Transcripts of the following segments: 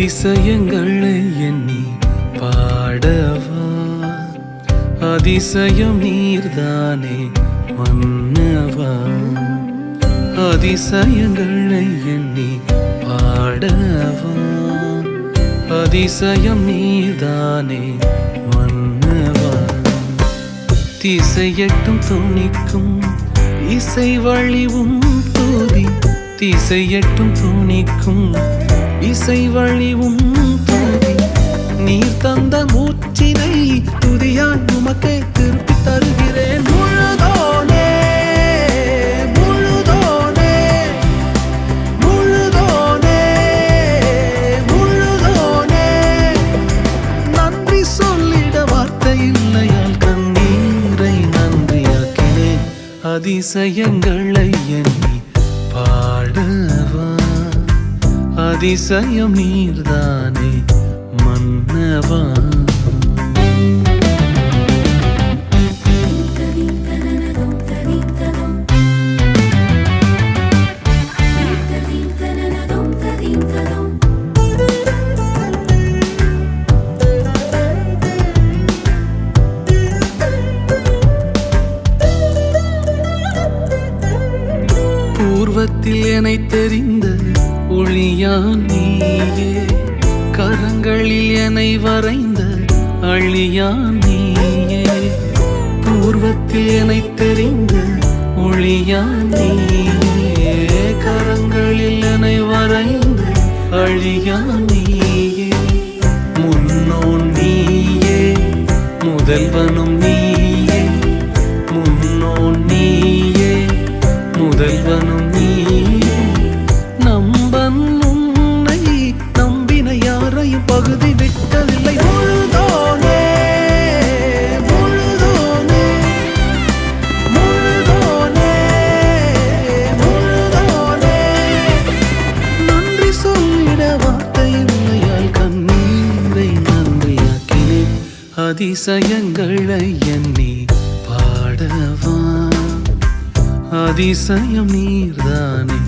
அதிசயங்களை எண்ணி பாடவா, அதிசயம் நீர்தானே மன்னவா. அதிசயங்களை எண்ணி பாடவா, அதிசயம் நீர்தானே மன்னவா. திசையட்டும் துணிக்கும் இசை வழிவும் தூதி, திசையட்டும் துணிக்கும் இசை வழிவும் தூதி. நீர் தந்த மூச்சினை துதியாய் உமக்கே திருப்பி தருகிறேன். முழுதோனே முழுதோனே முழுதோனே முழுதோனே. நன்றி சொல்லிட வார்த்தை இல்லையால் கண்ணீரை நன்றியாக்கினேன். அதிசயங்களை எண்ணி பாடவா, அதிசயம் நீர்தானே மன்னவா. பூர்வத்தில் என்னை தெரிந்த ஒளியான் நீயே, கரங்களில் என்னை வரைந்த அழியான் நீயே. பூர்வத்தில் என்னை தெரிந்த ஒளியான் நீயே, கரங்களில் என்னை வரைந்த அழியான் நீயே. முன்னோன் நீயே, முதல்வனும் நீயே. முன்னோன் நீயே, முதல்வனும் நீயே. நம்பன் உன்னை நம்பின யாரையும் பகுதி விட்டதில்லை. முழுதோனே முழுதோனே முழுதோனே முழுதோனே. நன்றி சொல்லிட வார்த்தை இல்லையால் கண்ணீரை நன்றியாக்கினேன். அதிசயங்களை எண்ணி பாடவா, அதிசயம் நீர்தானே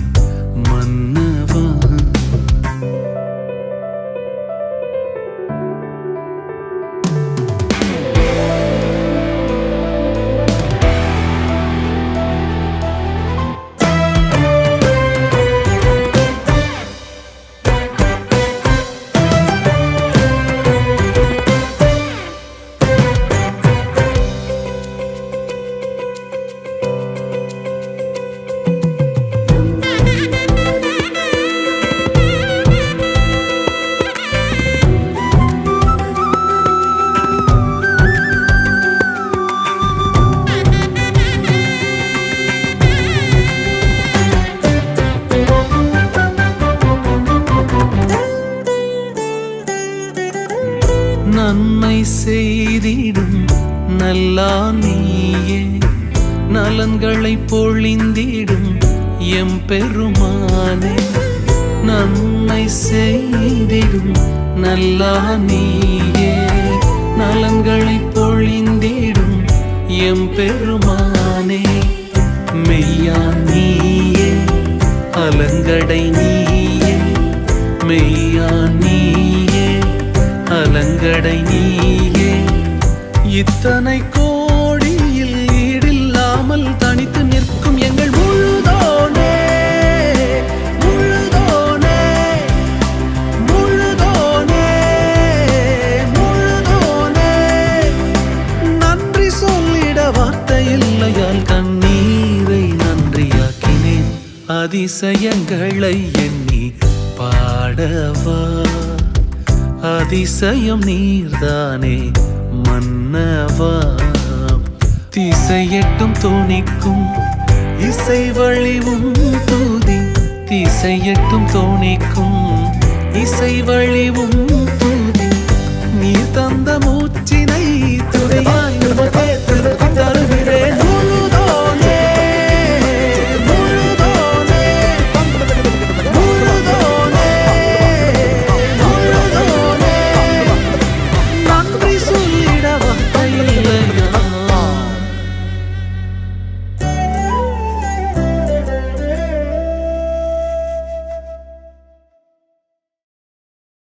மன்னவா. நன்மை செய்திடும் நல்லா நீயே, நலன்களை பொழிந்திடும் எம் பெருமானே. நன்மை செய்திடும் நல்லா நீயே, நலன்களை பொழிந்திடும் எம் பெருமானே. மெய்யா நீயே, அலங்கடை நீயே. மெய்யா நீயே, அலங்கடை நீயே. இத்தனை கோடியில் ஈடில்லாமல் தனித்து நிற்கும் எங்கள் முழுதோனே முழுதோனே முழுதோனே முழுதோனே. நன்றி சொல்லிட வார்த்தை இல்லையால் கண்ணீரை நன்றியாக்கினேன். அதிசயங்களை எண்ணி பாடவா, அதிசயம் நீர்தானே மன்னவா. திசையட்டும் தோணிக்கும் இசை வழிவும் தூதி, திசையட்டும் தோணிக்கும் இசை வழிவும் தூதி. நீர் தந்த மூச்சு